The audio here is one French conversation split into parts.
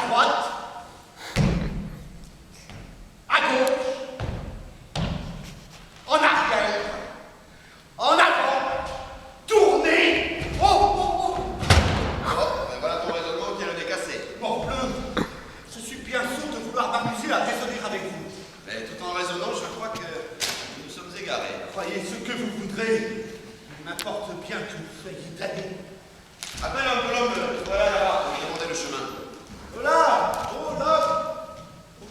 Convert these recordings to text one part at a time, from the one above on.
droite, à gauche, en arrière, en avant, tournez. Oh, oh, oh. Ben voilà ton raisonnement qui est le décassé. Morbleu, je suis bien sûr de vouloir m'amuser à raisonner avec vous. Mais tout en raisonnant, je crois que nous nous sommes égarés. Croyez ce que vous voudrez, il m'importe bien que vous soyez damnés. Appelle un peu l'homme, voilà là-bas, pour lui demander le chemin. Hola, oh l'homme,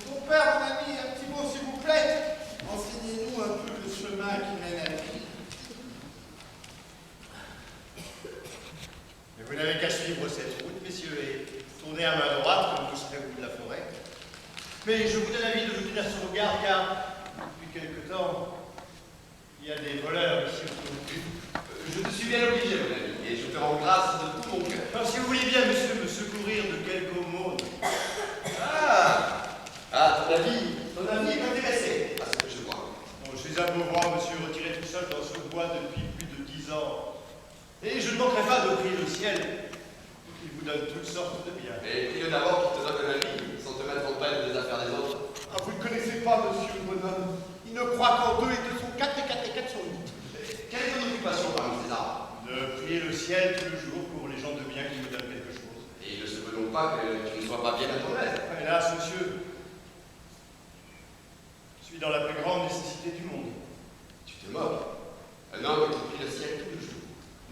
ton père, mon ami, un petit mot s'il vous plaît. Enseignez-nous un peu le chemin qui mène à la ville. Mais vous n'avez qu'à suivre cette route, messieurs, et tourner à main droite quand vous serez au bout de la forêt. Mais je vous donne l'avis de vous tenir sur vos gardes, car depuis quelque temps, il y a des voleurs ici autour de vous. Je te suis bien obligé, mon ami, et je te rends grâce de tout mon cœur. Alors, si vous voulez bien, monsieur, me secourir de quelque aumône. Ton avis est intéressé à ce que je vois. Bon, je suis un pauvre homme, monsieur, retiré tout seul dans ce bois depuis plus de 10 ans. Et je ne manquerai pas de prier le ciel, qui vous donne toutes sortes de biens. Mais prie-le d'abord qu'il te donne un avis, sans te mettre en peine des affaires des autres. Ah, vous ne connaissez pas, monsieur le bonhomme. Il ne croit qu'en 2 et 2 sont 4 et 4 et 4 sont 8. Quelle est ton occupation parmi ces arbres? De prier le ciel tout le jour pour les gens de bien qui me donnent quelque chose. Et il ne se peut donc pas que tu ne sois pas bien à ton aise. Hélas, monsieur, je suis dans la plus grande nécessité du monde. Tu te moques. Un homme qui prie le ciel tout le jour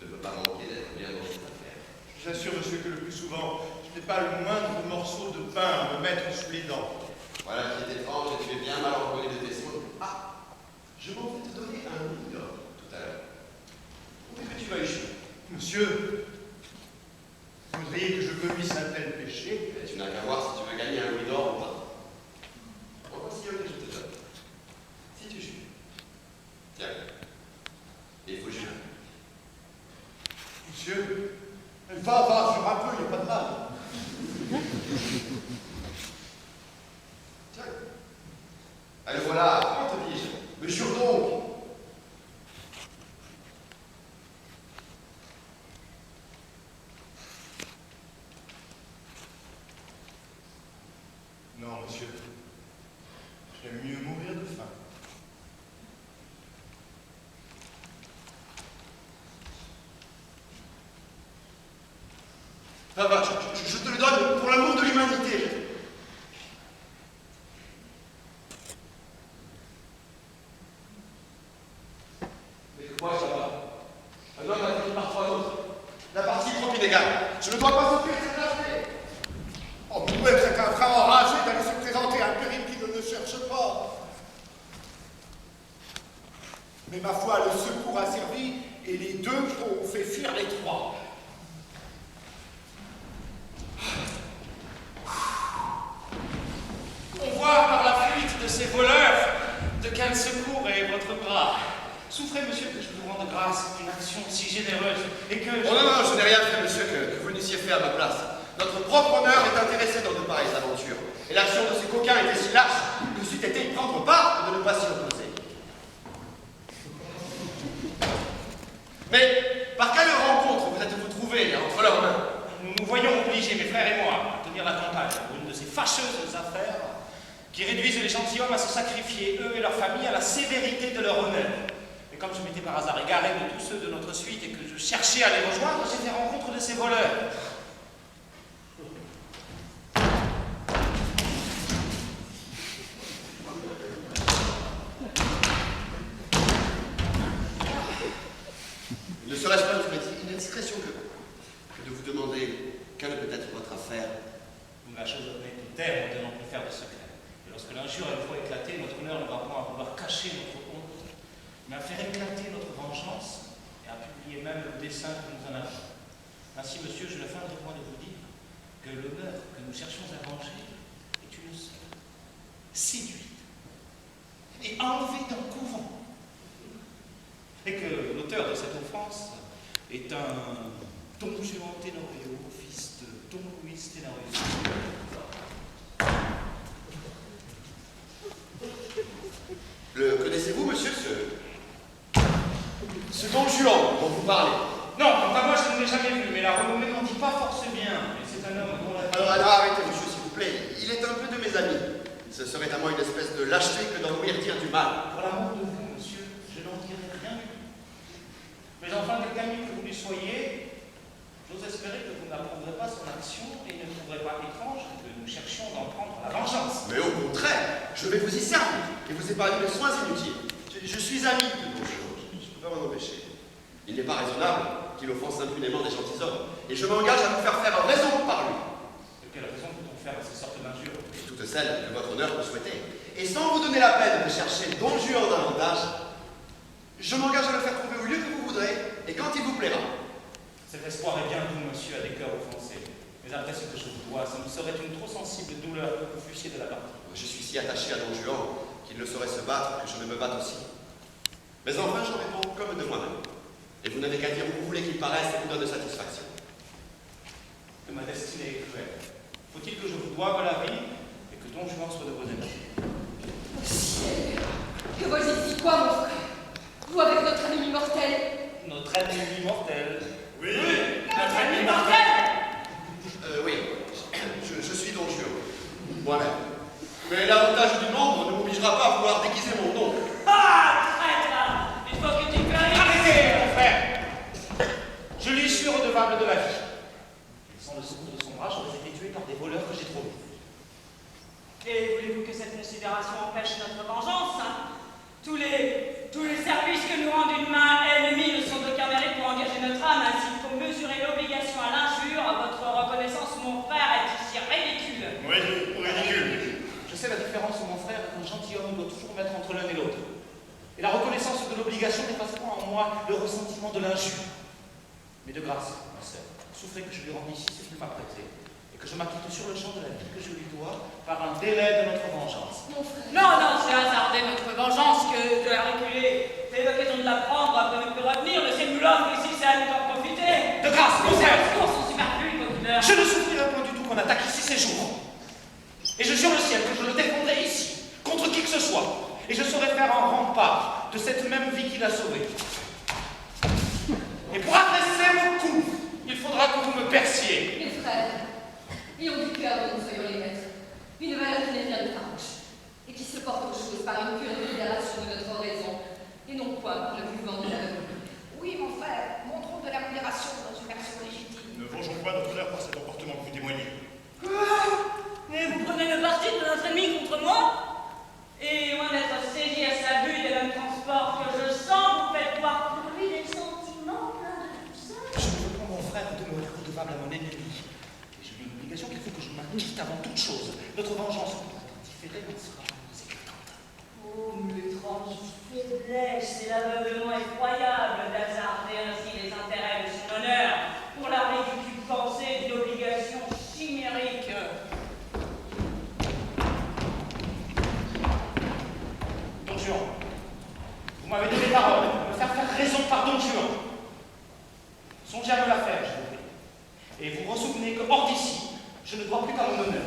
ne peut pas manquer d'être bien dans ses affaires. Je vous assure, monsieur, que le plus souvent, je n'ai pas le moindre morceau de pain à me mettre sous les dents. Voilà qui est étrange et tu es bien mal envoyé de tes soins. Je m'en vais te donner un louis d'or tout à l'heure. Où est-ce que tu vas échouer? Monsieur, vous voudriez que je commisse un tel péché? Mais tu n'as qu'à voir si tu veux gagner un louis d'or ou pas. En voici un que je te donne. Si tu jures. Tiens. Il faut jurer. Monsieur, Va, jure un peu, il n'y a pas de mal. Tiens. Allez, voilà, comment te dis-je? Mais jure donc. non, monsieur, j'aime mieux mourir de faim. Va, je te le donne pour l'amour de l'humanité. Mais quoi, ça va? Un homme a fini parfois l'autre. La partie est trop inégale. Je ne dois pas souffrir cette lâcheté. Oh, vous êtes un frère enragé d'aller se présenter à un péril qui ne le cherche pas. Mais ma foi, le secours a servi et les deux ont fait fuir les trois. On voit par la fuite de ces voleurs de quel secours est votre bras. Souffrez, monsieur, que je vous rende grâce d'une action si généreuse et que je... Oh non, je n'ai rien fait, monsieur, que vous n'eussiez fait à ma place. Notre propre honneur est intéressé dans de pareilles aventures. Et l'action de ces coquins était si lâche que c'eût été y prendre part de ne pas s'y opposer. Mais par quelle rencontre vous êtes-vous trouvés entre leurs mains? Nous nous voyons obligés, mes frères et moi, à tenir la campagne pour une de ces fâcheuses affaires qui réduisent les gentilshommes à se sacrifier, eux et leurs familles, à la sévérité de leur honneur. Et comme je m'étais par hasard égaré de tous ceux de notre suite et que je cherchais à les rejoindre, j'ai fait rencontre de ces voleurs. Ne serait-ce pas une indiscrétion que de vous demander quelle peut être votre affaire? La chose honnête est taire, nous n'allons plus faire de secret. Et lorsque l'injure a une fois éclaté, notre honneur ne va point vouloir cacher notre honte, mais à faire éclater notre vengeance et à publier même le dessein que nous en avons. Ainsi, monsieur, je ne feindrai point de vous dire que l'honneur que nous cherchons à venger est une seule, séduite et enlevée d'un couvent. Et que l'auteur de cette offense est un Don Juan Tenorio, fils de Don Luis Tenorio. Le connaissez-vous, monsieur, ce Don Juan dont vous parlez? Non, quant à moi, je ne l'ai jamais vu, mais la renommée n'en dit pas force bien. Et c'est un homme dont la... Alors, arrêtez, monsieur, s'il vous plaît. Ce serait à moi une espèce de lâcheté que d'en ouïr dire du mal. Pour l'amour de vous, monsieur, je n'en dirai rien du tout. Mais enfin, quelque ami que vous lui soyez, j'ose espérer que vous n'approuverez pas son action et ne trouverez pas étrange que nous cherchions d'en prendre la vengeance. Mais au contraire, je vais vous y servir et vous épargner les soins inutiles. Je suis ami de Don Juan, je ne peux pas m'en empêcher. Il n'est pas raisonnable qu'il offense impunément des gentilshommes, et je m'engage à vous faire faire raison par lui. De quelle raison peut-on faire ces sortes d'injures? Toutes celles que votre honneur peut souhaiter. Et sans vous donner la peine de chercher Don Juan davantage, je m'engage à le faire trouver au lieu que vous voudrez, et quand il vous plaira. Cet espoir est bien doux, monsieur, à des cœurs offensés. Mais après ce que je vous dois, ça me serait une trop sensible douleur que vous fussiez de la partie. Je suis si attaché à Don Juan qu'il ne saurait se battre que je ne me batte aussi. Mais enfin, j'en réponds comme de moi-même. Et vous n'avez qu'à dire où vous voulez qu'il paraisse et vous donne satisfaction. Que ma destinée est cruelle. Faut-il que je vous doive la vie et que Don Juan soit de vos ennemis? Ciel, que voyez-vous quoi, mon frère? Vous avec notre ennemi mortel? Notre ennemi mortel. Oui, Notre ennemi mortel? Oui, je suis Don Juan, moi-même. Mais l'avantage du nombre ne m'obligera pas à vouloir déguiser mon nom. Ah, traître! Il faut que tu clarifies. Arrêtez, mon frère! Je lui suis redevable de la vie. Et sans le secours de son bras, j'aurais été tué par des voleurs que j'ai trouvés. Et voulez-vous que cette considération empêche notre vengeance? Tous les services que nous rend une main ennemie ne sont d'aucun mérite pour engager notre âme. S'il faut mesurer l'obligation à l'injure, votre reconnaissance, mon frère, est ici ridicule. Oui, ridicule. Je sais la différence, mon frère, qu'un gentilhomme doit toujours mettre entre l'un et l'autre. Et la reconnaissance de l'obligation n'efface pas en moi le ressentiment de l'injure. Mais de grâce, ma sœur, souffrez que je lui rende ici ce qu'il m'a prêté, et que je m'acquitte sur le champ de la vie que je lui dois par un délai de notre vengeance. Mon frère. Non, c'est hasarder notre vengeance que de la reculer. C'est l'occasion de la prendre après ne plus revenir. Laissez-nous l'homme ici, c'est à nous d'en profiter. De grâce, mon frère! Ces discours sont superflus, Coquilleur. Je ne souffrirai point du tout qu'on attaque ici ces jours. Et je jure le ciel que je le défendrai ici, contre qui que ce soit. Et je saurai faire un rempart de cette même vie qu'il a sauvée. Et pour adresser mon coup, il faudra que vous me perciez. Mes frères, ayons du cœur que nous soyons les maîtres. Une valeur qui n'est rien de farouche, et qui se porte aux choses par une pure libération de notre raison, et non point par le mouvement de la volonté. Oui, mon frère, montrons de la modération dans une version légitime. Ne vengeons pas notre honneur par cet comportement que vous témoignez. Mais vous prenez le parti de notre ennemi contre moi? Et loin d'être saisi à sa vue des mêmes transports que je sens, vous faites voir pour lui des sentiments pleins de douceur. Je ne veux pas, mon frère, demeurer redevable à mon ennemi. Et j'ai une obligation qu'il faut que je m'acquitte avant toute chose. Notre vengeance pourra différer, mais sera moins éclatante. Oh, l'étrange faiblesse et l'aveuglement effroyable d'hasarder ainsi les intérêts de son honneur pour la ridicule pensée d'une obligation chimérique. Don Juan, vous m'avez donné parole de me faire raison par Don Juan. Songez à me la faire, je vous prie. Et vous vous souvenez que hors d'ici, je ne dois plus qu'à mon honneur.